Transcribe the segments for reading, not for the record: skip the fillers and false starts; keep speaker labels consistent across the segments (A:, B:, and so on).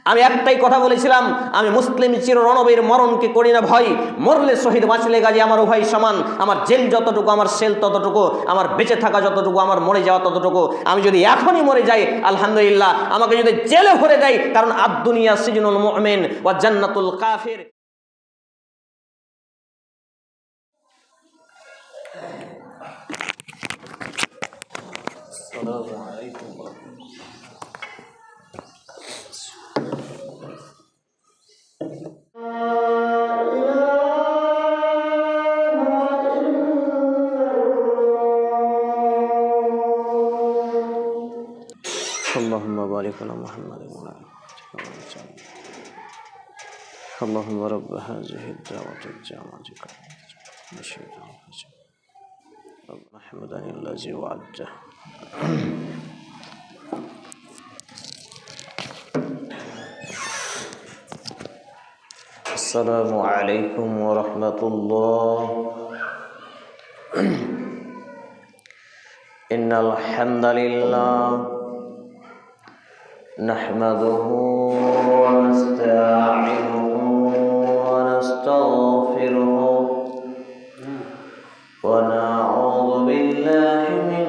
A: আমি একটাই কথা বলেছিলাম, আমি মুসলিম চিররণবীর মরণকে করি না ভয়, মরলে শহীদ বাঁচলে গাজী আমার উভয় সমান। আমার জেল যতটুকু আমার সেল ততটুকু, আমার বেঁচে থাকা যতটুকু আমার মরে যাওয়া ততটুকু। আমি যদি এখনই মরে যাই আলহামদুলিল্লাহ, আমাকে যদি জেলে ভরে দেয়, কারণ আদ-দুনিয়া সিজনুল মুমিন ওয়া জান্নাতুল কাফির। اللهم بارك على محمد وعلى آله وصحبه. اللهم رب هذه الدعوة التامة رب محمد الذي وعدته. السلام عليكم ورحمة الله. إن الحمد لله نحمده ونستعينه ونستغفره ونعوذ بالله من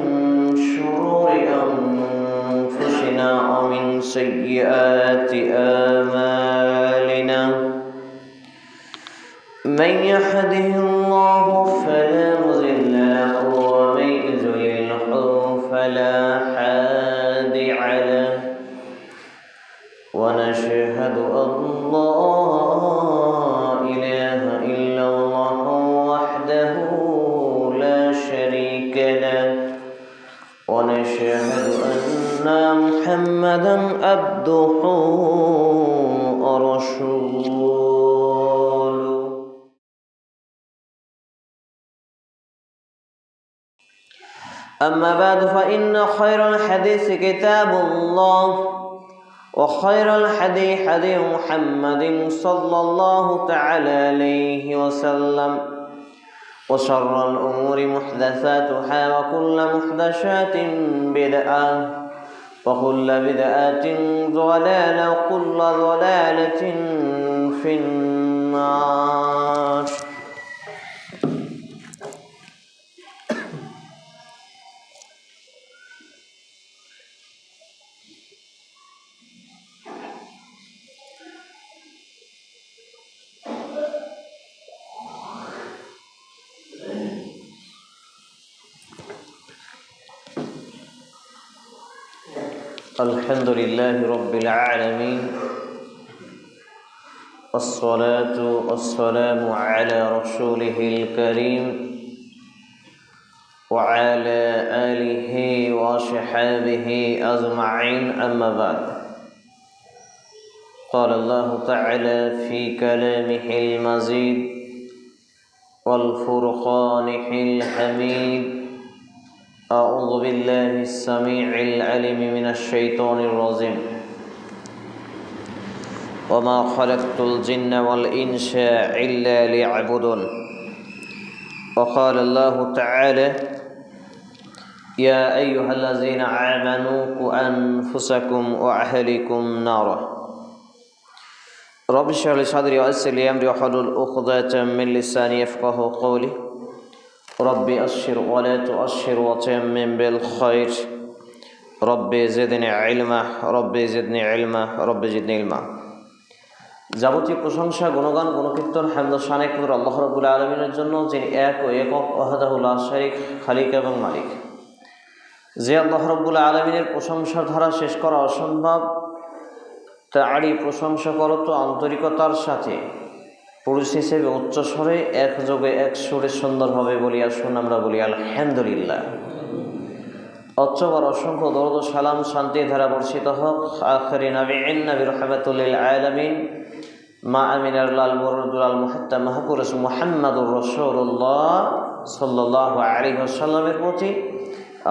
A: شرور أنفسنا ومن سيئات أعمالنا. من يهده الله فلا مضل له ومن يضلل فلا هادي له. ونشهد أن لا إله إلا الله وحده لا شريك له. ونشهد أن محمدا عبده ورسوله. أما بعد فإن خير الحديث كتاب الله وخير الحدي حدي محمد صلى الله تعالى عليه وسلم وشر الأمور محدثاتها وكل محدثات بدعة وكل بدعة ضلالة وكل ضلالة في النار. الحمد لله رب العالمين والصلاة والسلام على رسوله الكريم وعلى آله وصحبه أجمعين. أما بعد، قال الله تعالى في كلامه المجيد والفرقانه الحميد: أعوذ بالله السميع العليم من الشيطان الرجيم وما خلقت الجن والإنس إلا ليعبدون. وقال الله تعالى: يا أيها الذين آمنوا قوا أنفسكم وأهليكم نارا. رب اشرح لي صدري ويسر لي أمري واحلل عقدة من لساني يفقهوا قولي. ربي أشر ولا تؤشر وتمم بالخير. ربي زدني علما ربي زدني علما ربي زدني علما. যাবতীয় প্রশংসা, গুণগান, গুণকীর্তন, হামদ ও শান একমাত্র আল্লাহ রাব্বুল আলামিনের জন্য, যিনি এক ও একক, ওয়াহদাহু লা শারীক, খালিক এবং মালিক। যে আল্লাহ রাব্বুল আলামিনের প্রশংসার ধারা শেষ করা অসম্ভব, তারই প্রশংসা করত আন্তরিকতার সাথে, পুরুষ হিসেবে উচ্চস্বরে, এক যোগে এক সুরে সুন্দরভাবে বলি আসুন আমরা বলি আলহামদুলিল্লাহ। অতঃপর অসংখ্য দরুদ ও সালাম, শান্তি ধারা বর্ষিত হোক আখিরি নবীন নবী রাহমাতুল লিল আলামিন মা আমিনার লাল মুরদুল আল মুহাত্তাম মাহপুরুষ মুহাম্মাদুর রাসূলুল্লাহ সাল্লাল্লাহু আলাইহি ওয়াসাল্লামের প্রতি।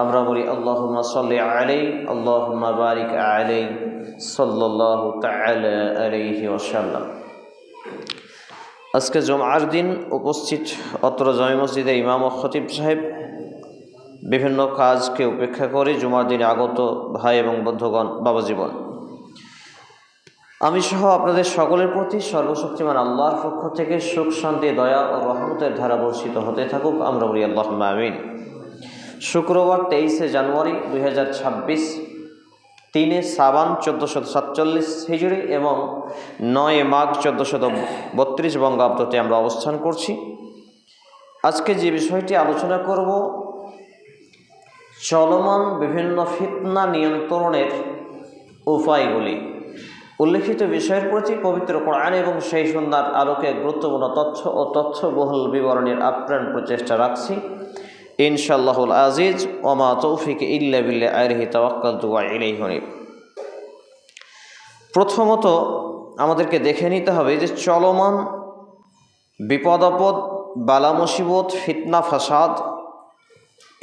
A: আমরা বলি আল্লাহুম্মা সাল্লি আলাইহি আল্লাহুম্মা বারিক আলাইহি সাল্লাল্লাহু তাআলা আলাইহি ওয়াসাল্লাম। আজকে জুমার দিন উপস্থিত অত্র জামে মসজিদের ইমাম ও খতিব সাহেব, বিভিন্ন কাজকে উপেক্ষা করে জুমার দিনে আগত ভাই এবং বন্ধুগণ, বাবা জীবন, আমি সহ আপনাদের সকলের প্রতি সর্বশক্তিমান আল্লাহর পক্ষ থেকে সুখ শান্তি দয়া ও রহমতের ধারা বর্ষিত হতে থাকুক, আমরা বলি আল্লাহুম্মা আমিন। শুক্রবার 23শে জানুয়ারি 2026, 3 শ্রাবণ 1447 হিজরি এবং 9 মাঘ 1432 বঙ্গাব্দতে আমরা অবস্থান করছি। আজকে যে বিষয়টি আলোচনা করব, চলমান বিভিন্ন ফিতনা নিয়ন্ত্রণের উপায়গুলি। উল্লেখিত বিষয়ের প্রতি পবিত্র কোরআন এবং সেই সুন্দর আলোকে গুরুত্বপূর্ণ তথ্য ও তথ্যবহুল বিবরণের আপ্রাণ প্রচেষ্টা রাখছি ইনশাআল্লাহুল আজিজ। ওমা তৌফিক ইল্লা বিল্লাহ, আলাইহি তাওয়াক্কালতু ওয়া ইলাইহি উনীব। প্রথমত আমাদেরকে দেখে নিতে হবে যে চলমান বিপদ আপদ, বালা মুসিবত, ফিতনা ফাসাদ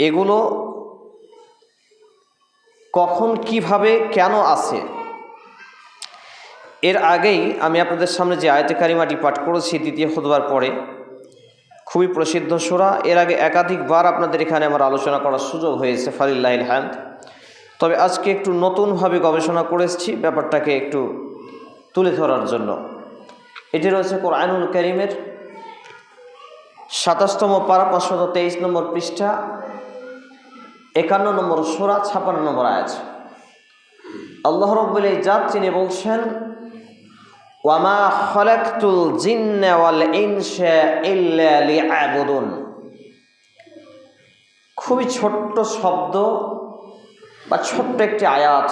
A: এগুলো কখন, কিভাবে, কেন আছে। এর আগেই আমি আপনাদের সামনে যে আয়াতে কারিমাটি পাঠ করেছি দ্বিতীয় খুতবার পরে, খুবই প্রসিদ্ধ সূরা। এর আগে একাধিকবার আপনাদের এখানে আমার আলোচনা করার সুযোগ হয়েছে, ফালিল্লাহিল হামদ। তবে আজকে একটু নতুনভাবে গবেষণা করেছি ব্যাপারটাকে একটু তুলে ধরার জন্য। এটি রয়েছে কোরআনুল কারীমের 27তম পারা 523 নম্বর পৃষ্ঠা, 51 নম্বর সূরা, 56 নম্বর আয়াত। আল্লাহ রাব্বুল ইজ্জত তিনি বলছেন, ওয়ামা খালাকতুল জিন্না ওয়াল ইনসা ইল্লা লিয়াবুদুন। খুবই ছোট্ট শব্দ বা ছোট্ট একটি আয়াত,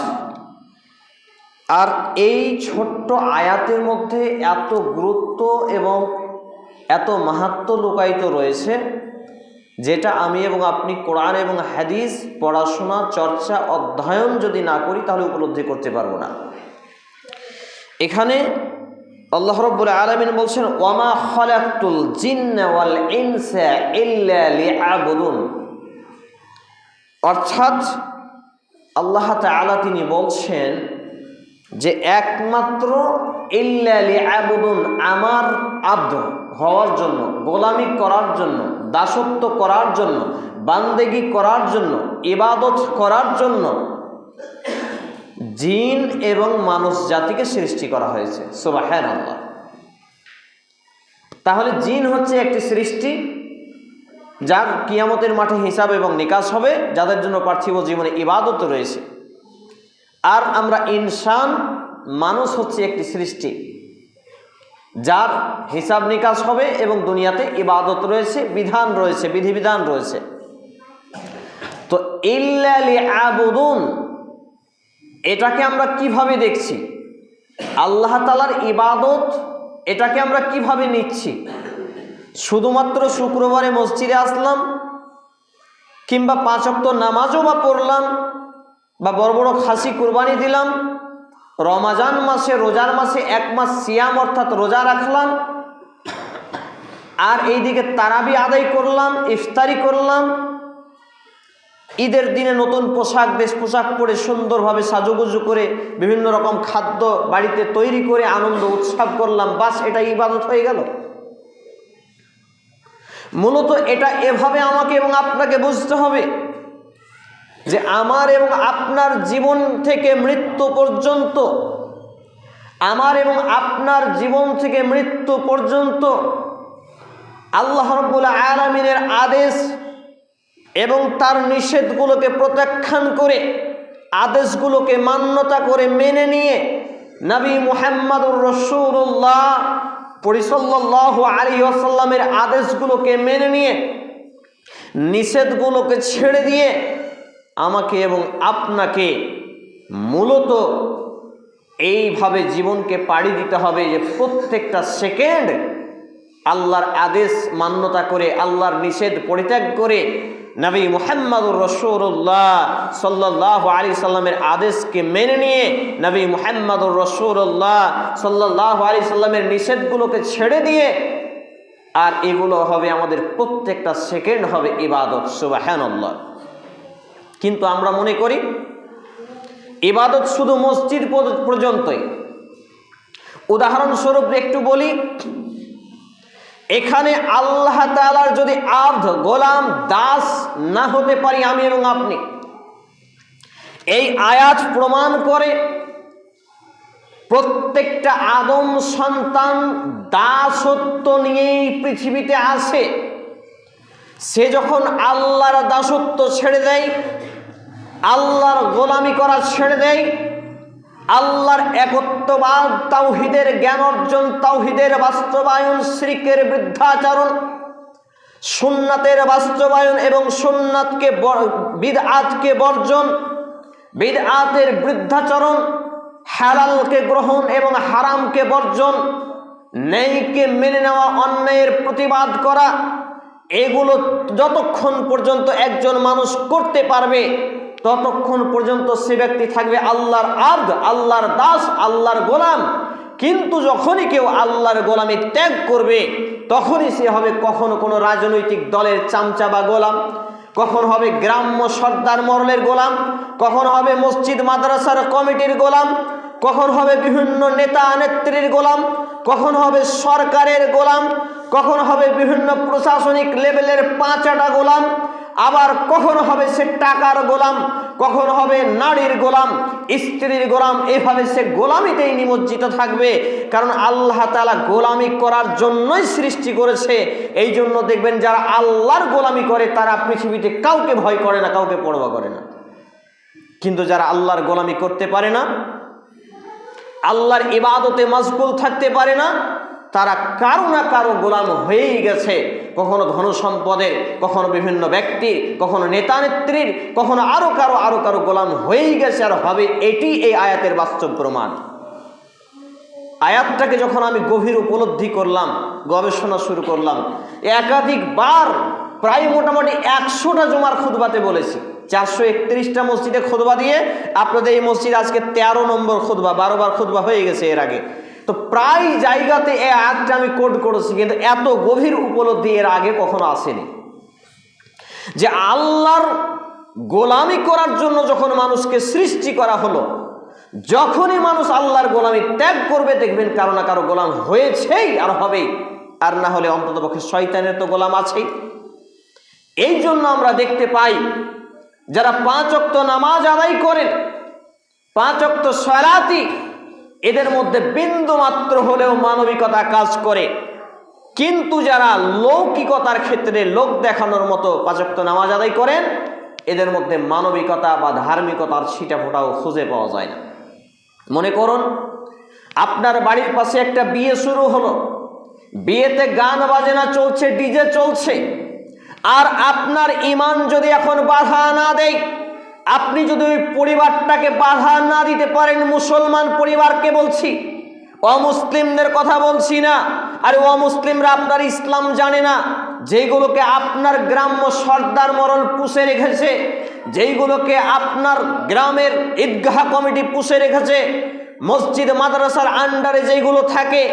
A: আর এই ছোট্ট আয়াতের মধ্যে এত গুরুত্ব এবং এত মাহাত্ম্য লুকায়িত রয়েছে, যেটা আমি এবং আপনি কোরআন এবং হাদিস পড়াশোনা, চর্চা, অধ্যয়ন যদি না করি তাহলে উপলব্ধি করতে পারবো না। এখানে আল্লাহ রাব্বুল আলামিন বলছেন, ওয়ামা খালাকতুল জিন্না ওয়াল ইনসা ইল্লা লিয়াবুদুন। অর্থাৎ আল্লাহ তাআলা তিনি বলছেন যে একমাত্র ইল্লা লিয়াবুদুন, আমার আব্দ হওয়ার জন্য, গোলামি করার জন্য, দাসত্ব করার জন্য, বান্দেগি করার জন্য, ইবাদত করার জন্য জিন এবং মানুষ জাতিকে সৃষ্টি করা হয়েছে। সুবহানাল্লাহ। তাহলে জিন হচ্ছে একটি সৃষ্টি যার কিয়ামতের মাঠে হিসাব এবং নিকাশ হবে, যাদের জন্য পার্থিব জীবনে ইবাদত রয়েছে। আর আমরা ইনসান, মানুষ হচ্ছে একটি সৃষ্টি যার হিসাব নিকাশ হবে এবং দুনিয়াতে ইবাদত রয়েছে, বিধান রয়েছে, বিধিবিধান রয়েছে। তো ইল্লা লিয়াবুদুন, এটাকে আমরা কিভাবে দেখছি? আল্লাহ তাআলার ইবাদত, এটাকে আমরা কিভাবে নিচ্ছি? শুধুমাত্র শুক্রবারে মসজিদে আসলাম, কিংবা 5 ওয়াক্ত নামাজও বা পড়লাম, বা বড় বড় খাসি কুরবানি দিলাম, রমাজান মাসে, রোজার মাসে 1 মাস সিয়াম অর্থাৎ রোজা রাখলাম, আর এইদিকে তারাবি আদায় করলাম, ইফতারি করলাম, ঈদের দিনে নতুন পোশাক, বেশ পোশাক পরে সুন্দরভাবে সাজুগুজু করে বিভিন্ন রকম খাদ্য বাড়িতে তৈরি করে আনন্দ উৎসব করলাম, বাস এটা ইবাদত হয়ে গেল? মূলত এটা এভাবে আমাকে এবং আপনাকে বুঝতে হবে যে আমার এবং আপনার জীবন থেকে মৃত্যু পর্যন্ত, আমার এবং আপনার জীবন থেকে মৃত্যু পর্যন্ত আল্লাহ রাব্বুল আলামিনের আদেশ এবং তার নিষেধগুলোকে প্রত্যাখ্যান করে, আদেশগুলোকে মান্যতা করে মেনে নিয়ে, নবী মুহাম্মদুর রাসূলুল্লাহ সাল্লাল্লাহু আলাইহি ওয়াসাল্লামের আদেশগুলোকে মেনে নিয়ে, নিষেধগুলোকে ছেড়ে দিয়ে আমাকে এবং আপনাকে মূলত এইভাবে জীবনকে পাড়ি দিতে হবে যে প্রত্যেকটা সেকেন্ড আল্লাহর আদেশ মান্যতা করে, আল্লাহর নিষেধ পরিত্যাগ করে, নবী মুহাম্মদুর রাসূলুল্লাহ সাল্লাল্লাহু আলাইহি সাল্লামের আদেশকে মেনে নিয়ে, নবী মুহাম্মদুর রাসূলুল্লাহ সাল্লাল্লাহু আলাইহি সাল্লামের নিষেধগুলোকে ছেড়ে দিয়ে, আর এগুলো হবে আমাদের প্রত্যেকটা সেকেন্ড হবে ইবাদত। সুবহানাল্লাহ। কিন্তু আমরা মনে করি ইবাদত শুধু মসজিদ পর্যন্তই। উদাহরণস্বরূপ একটু বলি, এখানে আল্লাহ তাআলার যদি আব্দ, গোলাম, দাস না হতে পারি আমি এবং আপনি, এই আয়াত প্রমাণ করে প্রত্যেকটা আদম সন্তান দাসত্ব নিয়েই পৃথিবীতে আসে। সে যখন আল্লাহর দাসত্ব ছেড়ে দেয়, আল্লাহর গোলামি করা ছেড়ে দেয়, আল্লাহর একত্ববাদ, তাওহীদের জ্ঞান অর্জন, তাওহীদের বাস্তবায়ন, শিরকের বৃদ্ধাচরণ, সুন্নাতের বাস্তবায়ন এবং সুন্নাতকে বিদআতকে বর্জন, বিদআতের বৃদ্ধাচরণ, হালালকে গ্রহণ এবং হারামকে বর্জন, ন্যায়কে মেনে নেওয়া, অন্যায়ের প্রতিবাদ করা, এগুলো যতক্ষণ পর্যন্ত একজন মানুষ করতে পারবে ততক্ষণ পর্যন্ত সে ব্যক্তি থাকবে আল্লাহর আব্দ, আল্লাহর দাস, আল্লাহর গোলাম। কিন্তু যখনই কেউ আল্লাহর গোলামি ত্যাগ করবে তখনই সে হবে কখনো কোনো রাজনৈতিক দলের চামচা বা গোলাম, কখন হবে গ্রাম্য সর্দার মরলের গোলাম, কখন হবে মসজিদ মাদ্রাসার কমিটির গোলাম, কখন হবে বিভিন্ন নেতা নেত্রীর গোলাম, কখন হবে সরকারের গোলাম, কখন হবে বিভিন্ন প্রশাসনিক লেভেলের পাঁচাটা গোলাম, আবার কখন হবে সে টাকার গোলাম, কখন হবে নারীর গোলাম, স্ত্রীর গোলাম। এইভাবে সে গোলামিতেই নিমজ্জিত থাকবে। কারণ আল্লাহ তাআলা গোলামি করার জন্যই সৃষ্টি করেছে। এই জন্য দেখবেন যারা আল্লাহর গোলামি করে তারা পৃথিবীতে কাউকে ভয় করে না, কাউকে পরোয়া করে না। কিন্তু যারা আল্লাহর গোলামি করতে পারে না, আল্লাহর ইবাদতে মশগুল থাকতে পারে না, তারা কারো না কারো গোলাম হয়েই গেছে। কখনো ধন সম্পদের, কখনো বিভিন্ন ব্যক্তির, কখনো নেতা নেত্রীর, কখনো আরো কারো গোলাম হয়েই গেছে আর হবে। এটি এই আয়াতের বাস্তব প্রমাণ। আয়াতটাকে যখন আমি গভীর উপলব্ধি করলাম, গবেষণা শুরু করলাম, একাধিকবার প্রায় মোটামুটি 100টা জুমার খুতবাতে বলেছি। 431টা মসজিদে খুতবা দিয়ে আপনাদের এই মসজিদ আজকে 13 নম্বর খুতবা, 12 বার খুতবা হয়ে গেছে এর আগে। তো প্রায় জায়গাতে এই আয়াতটা আমি কোট করেছি, কিন্তু এত গভীর উপলব্ধি এর আগে কখনো আসেনি। যে আল্লাহর গোলামি করার জন্য যখন মানুষকে সৃষ্টি করা হলো, যখনই মানুষ আল্লাহর গোলামি ত্যাগ করবে দেখবেন কারো না কারো গোলাম হয়েছেই আর হবেই, আর না হলে অন্ততপক্ষে শয়তানের তো গোলাম আছেই। এই জন্য আমরা দেখতে পাই যারা 5 ওয়াক্ত নামাজ আদায় করেন, 5 ওয়াক্ত সালাতি, এদের মধ্যে বিন্দু মাত্র হলেও মানবিকতা কাজ করে। কিন্তু যারা লৌকিকতার ক্ষেত্রে লোক দেখানোর মতো 5 ওয়াক্ত নামাজ আদায় করেন, এদের মধ্যে মানবিকতা বা ধার্মিকতার ছিটাফোঁটাও খুঁজে পাওয়া যায় না। মনে করুন আপনার বাড়ির পাশে একটা বিয়ে শুরু হলো, বিয়েতে গান বাজনা চলছে, ডিজে চলছে, আর আপনার ঈমান যদি এখন বাধা না দেয়, আপনি যদি ওই পরিবারটাকে বাধা না দিতে পারেন, মুসলমান পরিবারকে বলছি, অমুসলিমদের কথা বলছি না। আর অমুসলিমরা আপনার ইসলাম জানে না, যেইগুলোকে আপনার গ্রাম্য সর্দার মরল পুষে রেখেছে, যেইগুলোকে আপনার গ্রামের ঈদগাহ কমিটি পুষে রেখেছে, মসজিদ মাদ্রাসার আন্ডারে যেইগুলো থাকে,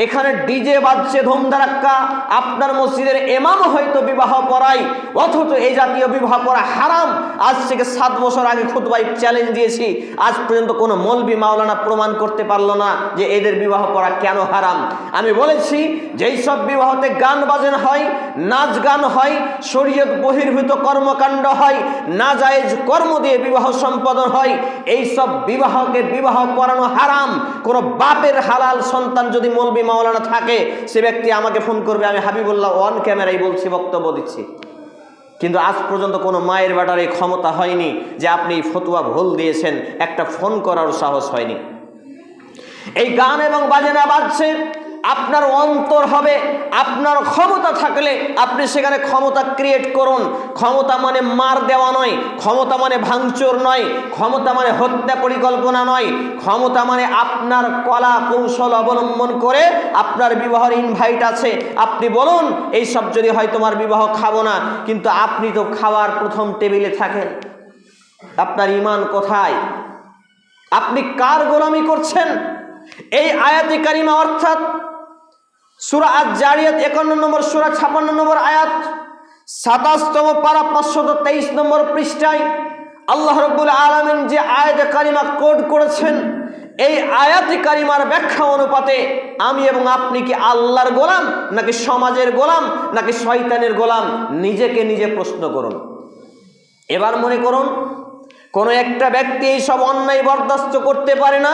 A: এখানে ডিজে বাজছে ধুমধারাক্কা, আপনার মসজিদের ইমাম হয়তো বিবাহ পড়ায়, অথচ এই জাতীয় বিবাহ পড়া হারাম। আজ থেকে 7 বছর আগে খুতবায় চ্যালেঞ্জ দিয়েছি, আজ পর্যন্ত কোনো মৌলবি মাওলানা প্রমাণ করতে পারলো না যে এদের বিবাহ পড়া কেন হারাম। আমি বলেছি যেই সব বিবাহতে গান বাজনা হয়, নাচ গান হয়, শরীয়ত বহির্ভূত কর্মকাণ্ড হয়, নাজায়েজ কর্ম দিয়ে বিবাহ সম্পাদন হয়, এই সব বিবাহকে বিবাহ পড়ানো হারাম। কোনো বাপের হালাল সন্তান যদি মৌলবি মাওলানা থাকে, সে ব্যক্তি আমাকে ফোন করবে, আমি হাবিবুল্লাহ অন ক্যামেরায় বলছি, বক্তব্য দিচ্ছি। কিন্তু আজ পর্যন্ত কোনো মায়ের বেটার এই ক্ষমতা হয়নি যে আপনি ফতোয়া ভুল দিয়েছেন, একটা ফোন করার সাহস হয়নি। এই গান এবং বাজনা বাজছে, আপনার অন্তর হবে, আপনার ক্ষমতা থাকলে আপনি সেখানে ক্ষমতা ক্রিয়েট করুন। ক্ষমতা মানে মার দেওয়া নয়, ক্ষমতা মানে ভাঙচুর নয়, ক্ষমতা মানে হত্যা পরিকল্পনা নয়, ক্ষমতা মানে আপনার কলা কৌশল অবলম্বন করে আপনার বিবাহের ইনভাইট আছে, আপনি বলুন এই সব যদি হয় তোমার বিবাহ খাবো না, কিন্তু আপনি তো খাওয়ার প্রথম টেবিলে থাকেন। আপনার ঈমান কোথায়? আপনি কার গোলামি করছেন? এই আয়াতে কারিমা অর্থাৎ সূরা আয-যারিয়াত 51 নম্বর সূরা 56 নম্বর আয়াত, 27তম পারা 523 নম্বর পৃষ্ঠায় আল্লাহ রাব্বুল আলামিন যে আয়াতে কারিমা কোড করেছেন, এই আয়াতে কারিমার ব্যাখ্যা অনুপাতে আমি এবং আপনি কি আল্লাহর গোলাম নাকি সমাজের গোলাম নাকি শয়তানের গোলাম? নিজেকে নিজে প্রশ্ন করুন। এবার মনে করুন কোনো একটা ব্যক্তি এই সব অন্যায় বরদাস্ত করতে পারে না,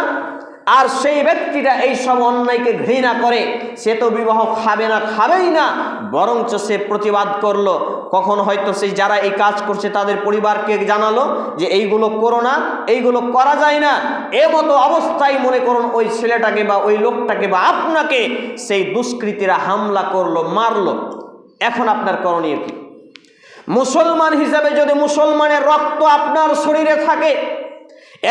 A: আর সেই ব্যক্তিটা এই সব অন্যায়কে ঘৃণা করে, সে তো বিবাহ খাবে না, খাবেই না, বরঞ্চ সে প্রতিবাদ করলো। কখন হয়তো সেই যারা এই কাজ করছে তাদের পরিবারকে জানালো যে এইগুলো করো না, এইগুলো করা যায় না। মতো অবস্থায় মনে করুন ওই ছেলেটাকে বা ওই লোকটাকে বা আপনাকে সেই দুষ্কৃতীরা হামলা করলো, মারলো। এখন আপনার করণীয় কি? মুসলমান হিসাবে যদি মুসলমানের রক্ত আপনার শরীরে থাকে,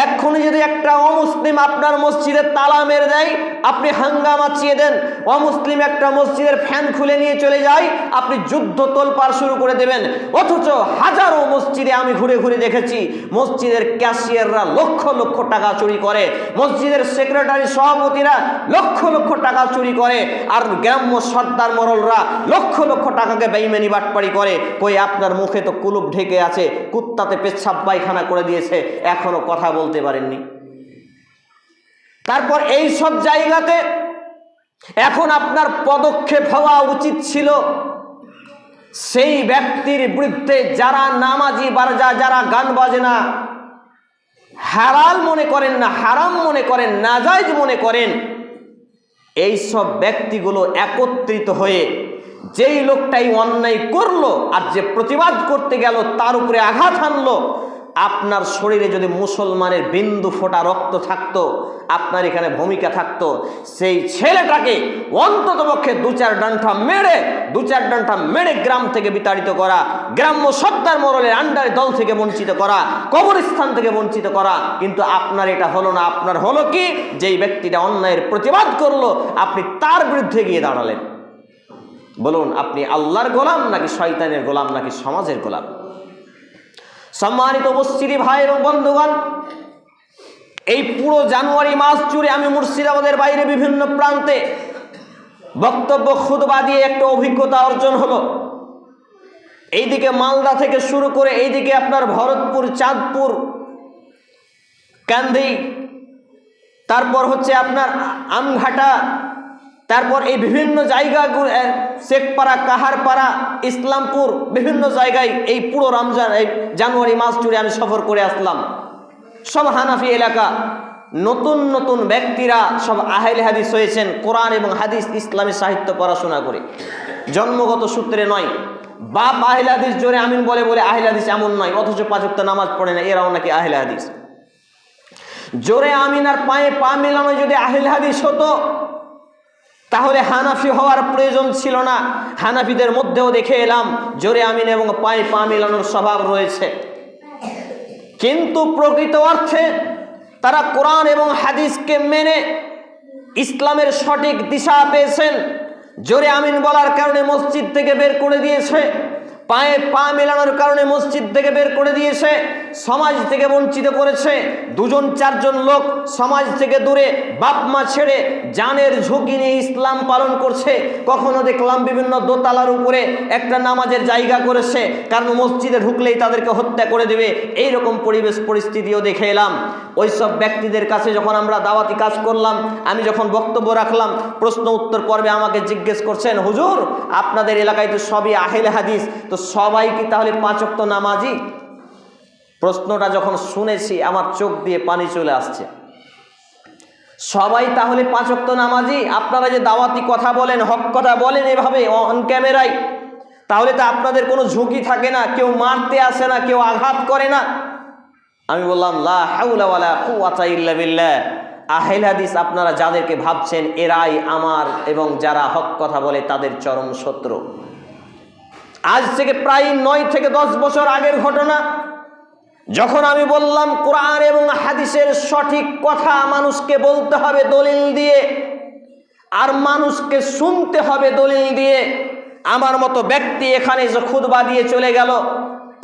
A: এক্ষুনি যদি একটা অমুসলিম আপনার মসজিদের তালা মেরে দেয়, আপনি হাঙ্গামা চিয়ে দেন। অমুসলিম একটা মসজিদের ফ্যান খুলে নিয়ে চলে যায়, আপনি যুদ্ধ তোলপাড় শুরু করে দেবেন। অথচ হাজারো মসজিদে আমি ঘুরে ঘুরে দেখেছি, মসজিদের ক্যাশিয়াররা লক্ষ লক্ষ টাকা চুরি করে, মসজিদের সেক্রেটারি সভাপতিরা লক্ষ লক্ষ টাকা চুরি করে, আর গ্রাম্য সর্দার মরলরা লক্ষ লক্ষ টাকাকে বেইমানি বাটপাড়ি করে। কই আপনার মুখে তো কুলুপ ঢেকে আছে, কুত্তাতে পেচ্ছাপ পায়খানা করে দিয়েছে, এখনো কথা বলতে পারেননি। তারপর এই সব জায়গাতে এখন আপনার পদক্ষেপ হওয়া উচিত ছিল সেই ব্যক্তির বিরুদ্ধে যারা নামাজি বারজা, যারা গান বাজনা হালাল মনে করেন না, হারাম মনে করেন, নাজায়েজ মনে করেন, এই সব ব্যক্তিগুলো একত্রিত হয়ে যেই লোকটাই অন্যায় করলো আর যে প্রতিবাদ করতে গেল তার উপরে আঘাত হানলো, আপনার শরীরে যদি মুসলমানের বিন্দু ফোঁটা রক্ত থাকতো, আপনার এখানে ভূমিকা থাকতো সেই ছেলেটাকে অন্ততপক্ষে দু চার ডান্ঠা মেরে গ্রাম থেকে বিতাড়িত করা, গ্রাম্য সর্দার মোড়লের আন্ডারে দল থেকে বঞ্চিত করা, কবরস্থান থেকে বঞ্চিত করা। কিন্তু আপনার এটা হলো না। আপনার হলো কি, যেই ব্যক্তিটা অন্যায়ের প্রতিবাদ করলো আপনি তার বিরুদ্ধে গিয়ে দাঁড়ালেন। বলুন, আপনি আল্লাহর গোলাম নাকি শয়তানের গোলাম নাকি সমাজের গোলাম? সম্মানিত উপস্থিতি ভাই এবং বন্ধুগণ, এই পুরো জানুয়ারি মাস জুড়ে আমি মুর্শিদাবাদের বাইরে বিভিন্ন প্রান্তে বক্তব্য খুতবা দিয়ে একটা অভিজ্ঞতা অর্জন হলো। এইদিকে মালদা থেকে শুরু করে এইদিকে আপনার ভরতপুর, চাঁদপুর, কান্দি, তারপর হচ্ছে আপনার আমঘাটা, তারপর এই বিভিন্ন জায়গাগুলো শেখপাড়া, কাহারপাড়া, ইসলামপুর, বিভিন্ন জায়গায় এই পুরো রমজান এই জানুয়ারি মাস জুড়ে আমি সফর করে আসলাম। সব হানাফি এলাকা, নতুন নতুন ব্যক্তিরা সব আহলে হাদিস হয়েছেন, কোরআন এবং হাদিস ইসলামী সাহিত্য পড়াশোনা করে, জন্মগত সূত্রে নয়। বাপ আহলে হাদিস জোরে আমিন বলে বলে আহলে হাদিস এমন নয়, অথচ 5 ওয়াক্ত নামাজ পড়ে না, এরাও নাকি আহলে হাদিস। জোরে আমিন আর পায়ে পা মেলানো যদি আহলে হাদিস হতো তাহলে হানাফি হওয়ার প্রয়োজন ছিল না। হানাফিদের মধ্যেও দেখে এলাম জোরে আমিন এবং পায়ে পা মেলানোর স্বভাব রয়েছে, কিন্তু প্রকৃত অর্থে তারা কোরআন এবং হাদিসকে মেনে ইসলামের সঠিক দিশা পেয়েছেন। জোরে আমিন বলার কারণে মসজিদ থেকে বের করে দিয়েছে, পায়ে পা মেলানোর কারণে মসজিদ থেকে বের করে দিয়েছে, সমাজ থেকে বঞ্চিত করেছে। 2-4 লোক সমাজ থেকে দূরে বাপ মা ছেড়ে জানের ঝুঁকি নিয়ে ইসলাম পালন করছে। কখনো দেখলাম বিভিন্ন দোতলার উপরে একটা নামাজের জায়গা করেছে, কারণ মসজিদে ঢুকলেই তাদেরকে হত্যা করে দেবে। এইরকম পরিবেশ পরিস্থিতিও দেখে এলাম। ওই সব ব্যক্তিদের কাছে যখন আমরা দাওয়াতি কাজ করলাম, আমি যখন বক্তব্য রাখলাম, প্রশ্ন উত্তর পর্বে আমাকে জিজ্ঞেস করছেন, হুজুর আপনাদের এলাকায় তো সবই আহলে হাদিস, তো সবাই কি তাহলে 5 ওয়াক্ত নামাজি? প্রশ্নটা যখন শুনেছি আমার চোখ দিয়ে পানি চলে আসছে। সবাই তাহলে 5 ওয়াক্ত নামাজি? আপনারা যে দাওয়াতি কথা বলেন, হক কথা বলেন এভাবে অন ক্যামেরায়, তাহলে তো আপনাদের কোনো ঝুঁকি থাকে না, কেউ মারতে আসে না, কেউ আঘাত করে না। আমি বললাম, লা হাওলা ওয়ালা কুওয়াতা ইল্লা বিল্লাহ। আহলে হাদিস আপনারা যাদেরকে ভাবছেন এরাই আমার এবং যারা হক কথা বলে তাদের চরম শত্রু। আজ থেকে প্রায় 9 থেকে 10 বছর আগের ঘটনা, যখন আমি বললাম কোরআন এবং হাদিসের সঠিক কথা মানুষকে বলতে হবে দলিল দিয়ে, আর মানুষকে শুনতে হবে দলিল দিয়ে। আমার মতো ব্যক্তি এখানে যে খুতবা দিয়ে চলে গেল,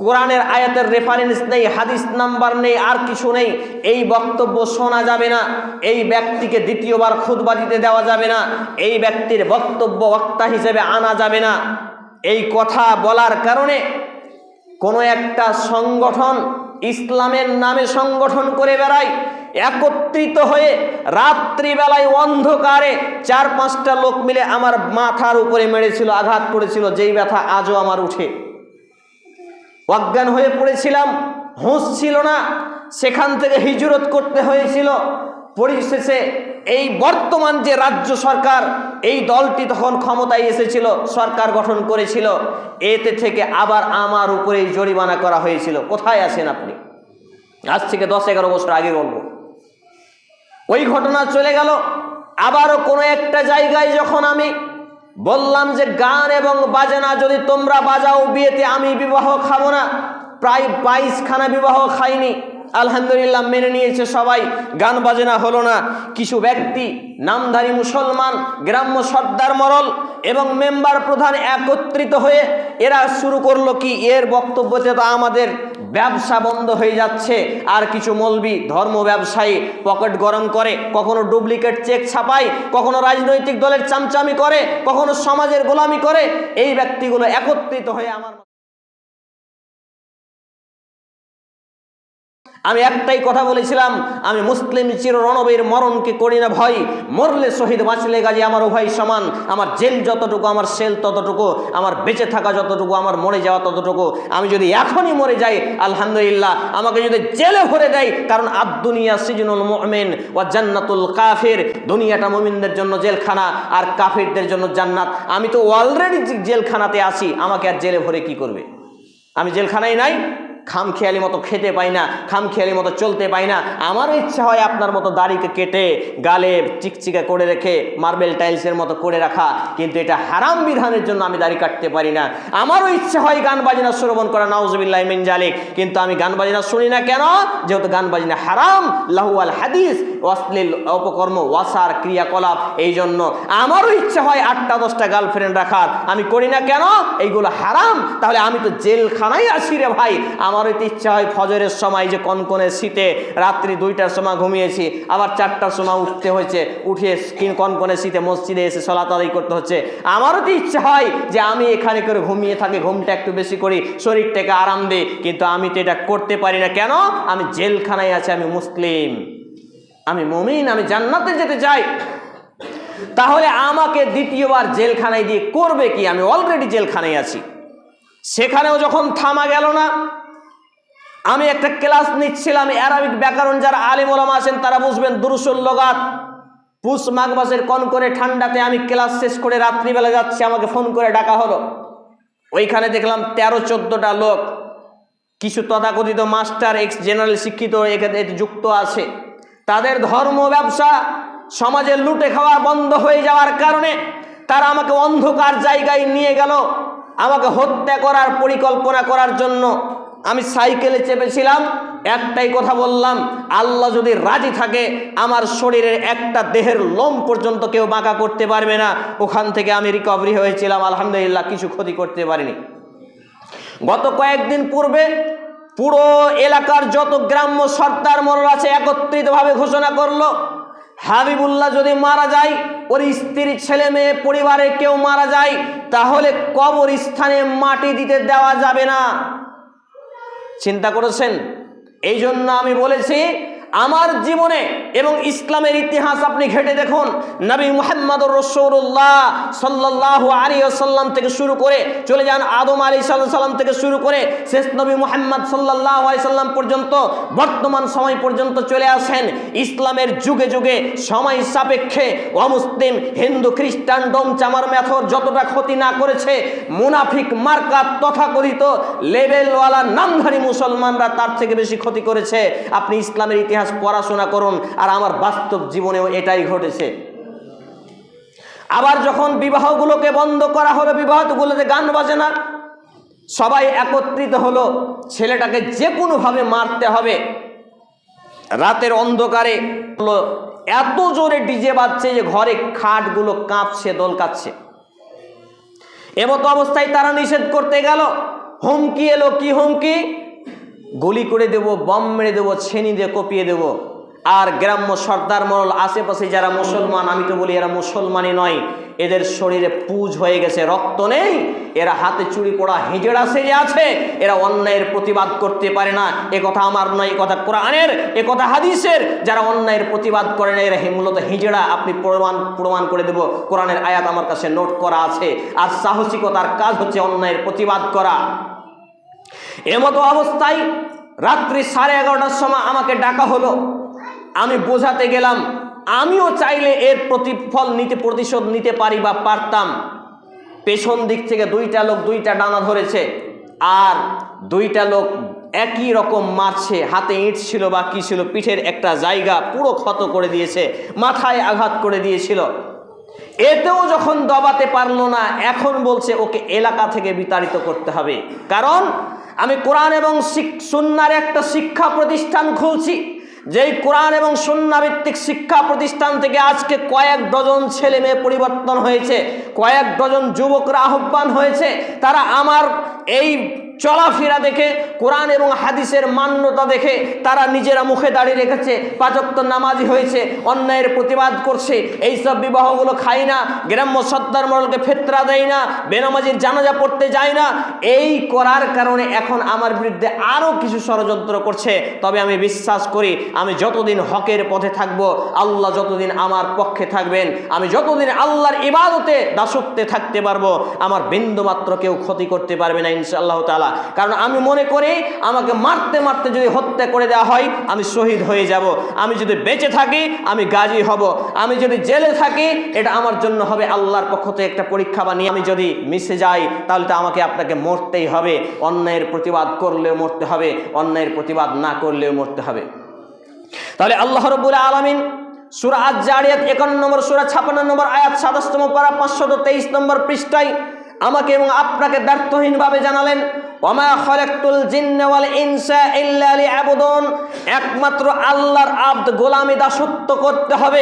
A: কোরআনের আয়াতের রেফারেন্স নেই, হাদিস নাম্বার নেই, আর কিছু নেই, এই বক্তব্য শোনা যাবে না। এই ব্যক্তিকে দ্বিতীয়বার খুতবা দিতে দেওয়া যাবে না, এই ব্যক্তির বক্তব্য বক্তা হিসেবে আনা যাবে না। এই কথা বলার কারণে কোনো একটা সংগঠন ইসলামের নামে সংগঠন করে বেড়ায়, একত্রিত হয়ে রাত্রিবেলায় অন্ধকারে 4-5টা লোক মিলে আমার মাথার উপরে মেরেছিল, আঘাত করেছিল, যেই ব্যথা আজও আমার উঠে। অজ্ঞান হয়ে পড়েছিলাম, হুঁশ ছিল না, সেখান থেকে হিজরত করতে হয়েছিল। পরিশেষে এই বর্তমান যে রাজ্য সরকার, এই দলটি তখন ক্ষমতায় এসেছিল, সরকার গঠন করেছিল, এতে থেকে আবার আমার উপরেই জরিমানা করা হয়েছিল। কোথায় আছেন আপনি? আজ থেকে 10-11 বছর আগে গল্প। ওই ঘটনা চলে গেল। আবারও কোনো একটা জায়গায় যখন আমি বললাম যে গান এবং বাজনা যদি তোমরা বাজাও বিয়েতে, আমি বিবাহ খাবো না, প্রায় 22খানা বিবাহ খাইনি, আলহামদুলিল্লাহ মেনে নিয়েছে সবাই, গান বাজনা হলো না। কিছু ব্যক্তি নামধারী মুসলমান, গ্রাম্য সর্দার মরল এবং মেম্বার প্রধান একত্রিত হয়ে এরা শুরু করলো কি, এর বক্তব্যতে তো আমাদের ব্যবসা বন্ধ হয়ে যাচ্ছে। আর কিছু মৌলবি ধর্ম ব্যবসায়ী পকেট গরম করে, কখনো ডুপ্লিকেট চেক ছাপায়, কখনো রাজনৈতিক দলের চামচামি করে, কখনো সমাজের গোলামি করে। এই ব্যক্তিগুলো একত্রিত হয়ে আমি একটাই কথা বলেছিলাম, আমি মুসলিম চির রণবীর মরণকে করি না ভয়, মরলে শহীদ বাঁচলে গাজী আমার উভয় সমান। আমার জেল যতটুকু আমার সেল ততটুকু, আমার বেঁচে থাকা যতটুকু আমার মরে যাওয়া ততটুকু। আমি যদি এখনই মরে যাই আলহামদুলিল্লাহ, আমাকে যদি জেলে ভরে দেয়, কারণ আদ-দুনিয়া সিজনুল মুমিন ওয়া জান্নাতুল কাফির, দুনিয়াটা মুমিনদের জন্য জেলখানা আর কাফিরদের জন্য জান্নাত। আমি তো অলরেডি জেলখানাতে আছি, আমাকে আর জেলে ভরে কি করবে? আমি জেলখানায় নাই, খামখেয়ালি মতো খেতে পাই না, খামখেয়ালি মতো চলতে পাই না। আমারও ইচ্ছা হয় আপনার মতো দাড়িকে কেটে গালে চিকচিকা করে রেখে মার্বেল টাইলসের মতো করে রাখা, কিন্তু এটা হারাম বিধানের জন্য আমি দাড়ি কাটতে পারি না। আমারও ইচ্ছা হয় গান বাজনা শ্রবণ করা, নাউজুবিল্লাহি মিন জালিক, কিন্তু আমি গান বাজনা শুনি না। কেন? যেহেতু গান বাজনা হারাম, লাহু আল হাদিস, অশ্লীল অপকর্ম, ওয়াসার ক্রিয়াকলাপ। এই জন্য আমারও ইচ্ছা হয় 8টা-10টা গার্লফ্রেন্ড রাখার, আমি করি না। কেন? এইগুলো হারাম। তাহলে আমি তো জেলখানায় আছি রে ভাই। আমারও তো ইচ্ছা হয় ফজরের সময় যে কনকনে শীতে রাত্রি 2টার সময় ঘুমিয়েছি, আবার 4টার সময় উঠতে হয়েছে, উঠে কনকনে শীতে মসজিদে এসে সালাত আদায় করতে হচ্ছে। আমারও তো ইচ্ছা হয় যে আমি এখানে করে ঘুমিয়ে থাকি, ঘুমটা একটু বেশি করি, শরীরটাকে আরাম দিই, কিন্তু আমি তো এটা করতে পারি না। কেন? আমি জেলখানায় আছি, আমি মুসলিম, আমি মুমিন, আমি জান্নাতে যেতে চাই। তাহলে আমাকে দ্বিতীয়বার জেলখানায় দিয়ে করবে কি? আমি অলরেডি জেলখানায় আছি। সেখানেও যখন থামা গেল না, আমি একটা ক্লাস নিচ্ছিলাম আরবিক ব্যাকরণ। যারা আলেম ওলামা আছেন তারা বুঝবেন, দুরুসুল লগাত। পুষ মাঘ মাসের কনকনে ঠান্ডাতে আমি ক্লাস শেষ করে রাত্রিবেলা যাচ্ছি, আমাকে ফোন করে ডাকা হলো। ওইখানে দেখলাম 13-14টা লোক, কিছু তথাকথিত মাস্টার, এক্স জেনারেল শিক্ষিত এখানে যুক্ত আছে। তাদের ধর্ম ব্যবসা সমাজে লুটে খাওয়া বন্ধ হয়ে যাওয়ার কারণে তারা আমাকে অন্ধকার জায়গায় নিয়ে গেল, আমাকে হত্যা করার পরিকল্পনা করার জন্য। আমি সাইকেলে চেপেছিলাম, একটাই কথা বললাম, আল্লাহ যদি রাজি থাকে আমার শরীরের একটা দেহের লোম পর্যন্ত কেউ বাঁকা করতে পারবে না। ওখান থেকে আমি রিকভারি হয়েছিলাম, আলহামদুলিল্লাহ, কিছু ক্ষতি করতে পারিনি। গত কয়েকদিন পূর্বে পুরো এলাকার যত গ্রাম্য সর্দার মরল আছে একত্রিতভাবে ঘোষণা করলো, হাবিবুল্লাহ যদি মারা যায়, ওর স্ত্রী, ছেলে মেয়ে, পরিবারে কেউ মারা যায়, তাহলে কবরস্থানে মাটি দিতে দেওয়া যাবে না। চিন্তা করেছেন? এই জন্য আমি বলেছি, আমার জীবনে এবং ইসলামের ইতিহাস আপনি ঘেটে দেখুন, নবী মুহাম্মদুর রাসূলুল্লাহ সাল্লাল্লাহু আলাইহি ওয়াসাল্লাম থেকে শুরু করে চলে যান আদম আলাইহিস সালাম থেকে শুরু করে শেষ নবী মুহাম্মদ সাল্লাল্লাহু আলাইহি সাল্লাম পর্যন্ত, বর্তমান সময় পর্যন্ত চলে আসেন। ইসলামের যুগে যুগে সময় সাপেক্ষে অমুসলিম, হিন্দু, খ্রিস্টান, ডোম, চামার, মেথর যতটা ক্ষতি না করেছে, মুনাফিক মার্কা তথাকথিত লেভেলওয়ালা নামধারী মুসলমানরা তার থেকে বেশি ক্ষতি করেছে। আপনি ইসলামের ইতিহাস পড়াশোনা করুন, আর আমার বাস্তব জীবনেও এটাই ঘটেছে। আবার যখন বিবাহগুলোকে বন্ধ করা হলো, বিবাহগুলোতে গান বাজে না, সবাই একত্রিত হলো, ছেলেটাকে যে কোনোভাবে মারতে হবে। রাতের অন্ধকারে হলো, এত জোরে ডিজে বাজছে যে ঘরে খাটগুলো কাঁপছে, দোলকাচ্ছে। এমতো অবস্থায় তারা নিষেধ করতে গেল, হুমকি এলো। কি হুমকি? গুলি করে দেব, বম মেরে দেবো, ছেনি দিয়ে কপিয়ে দেব। আর গ্রাম্য সর্দার মরল আশেপাশে যারা মুসলমান, আমি তো বলি এরা মুসলমানই নয়, এদের শরীরে পুজ হয়ে গেছে, রক্ত নেই, এরা হাতে চুরি পড়া হিজড়া সেজে আছে, এরা অন্যায়ের প্রতিবাদ করতে পারে না। এ কথা আমার নয়, এ কথা কোরআনের, এ কথা হাদিসের। যারা অন্যায়ের প্রতিবাদ করে না, এরা মূলত হিজড়া। আপনি প্রমাণ করে দেব, কোরআনের আয়াত আমার কাছে নোট করা আছে। আর সাহসিকতার কাজ হচ্ছে অন্যায়ের প্রতিবাদ করা। এমতো অবস্থায় রাত্রি 11:30টার সময় আমাকে ডাকা হলো। আমি বোঝাতে গেলাম, আমিও চাইলে এর প্রতিশোধ নিতে পারি বা পারতাম। পেছন দিক থেকে দুইটা লোক দুইটা ডানা ধরেছে, আর দুইটা লোক একই রকম মারছে, হাতে ইট ছিল বা কি ছিল, পিঠের একটা জায়গা পুরো ক্ষত করে দিয়েছে, মাথায় আঘাত করে দিয়েছিল। এতেও যখন দবাতে পারলো না, এখন বলছে ওকে এলাকা থেকে বিতাড়িত করতে হবে। কারণ আমি কোরআন এবং সুন্নাহর একটা শিক্ষা প্রতিষ্ঠান খুলছি, যেই কোরআন এবং সুন্নাহ ভিত্তিক শিক্ষা প্রতিষ্ঠান থেকে আজকে কয়েক ডজন ছেলে মেয়ে পরিবর্তন হয়েছে, কয়েক ডজন যুবকরা আহ্বান হয়েছে। তারা আমার এই চলাফেরা দেখে, কোরআন এবং হাদিসের মান্যতা দেখে তারা নিজেরা মুখে দাঁড়িয়ে রেখেছে, পাঁচ ওয়াক্ত নামাজি হয়েছে, অন্যায়ের প্রতিবাদ করছে। এইসব বিবাহগুলো খাই না, গ্রাম্য সর্দার মডেলকে ফেতরা দেয় না, বেনামাজির জানাজা পড়তে যায় না। এই করার কারণে এখন আমার বিরুদ্ধে আরও কিছু ষড়যন্ত্র করছে। তবে আমি বিশ্বাস করি, আমি যতদিন হকের পথে থাকবো, আল্লাহ যতদিন আমার পক্ষে থাকবেন, আমি যতদিন আল্লাহর ইবাদতে দাসত্বে থাকতে পারবো, আমার বিন্দুমাত্র কেউ ক্ষতি করতে পারবে না ইনশাআল্লাহ তাআলা। কারণ আমি মনে করি আমাকে মারতে মারতে যদি হত্যা করে দেওয়া হয়, আমি শহীদ হয়ে যাব। আমি যদি বেঁচে থাকি, আমি গাজী হব। আমি যদি জেলে থাকি, এটা আমার জন্য হবে আল্লাহর পক্ষ থেকে একটা পরীক্ষা। বা নিয়ে আমি যদি মিশে যাই, তাহলে তো আমাকে আপনাকে মরতেই হবে। অন্যায়ের প্রতিবাদ করলেও মরতে হবে, অন্যায়ের প্রতিবাদ না করলেও মরতে হবে। তাহলে আল্লাহ রাব্বুল আলামিন সূরা আয-যারিয়াত 51 নম্বর সূরা 56 নম্বর আয়াত 27তম পারা 523 নম্বর পৃষ্ঠায় আমাকে এবং আপনাকে দ্ব্যর্থহীনভাবে জানালেন, ওমা খালাকতুল জিন্না ওয়াল ইনসা ইল্লা লিয়াবুদুন। একমাত্র আল্লাহর আব্দ, গোলামি দাসত্ব করতে হবে।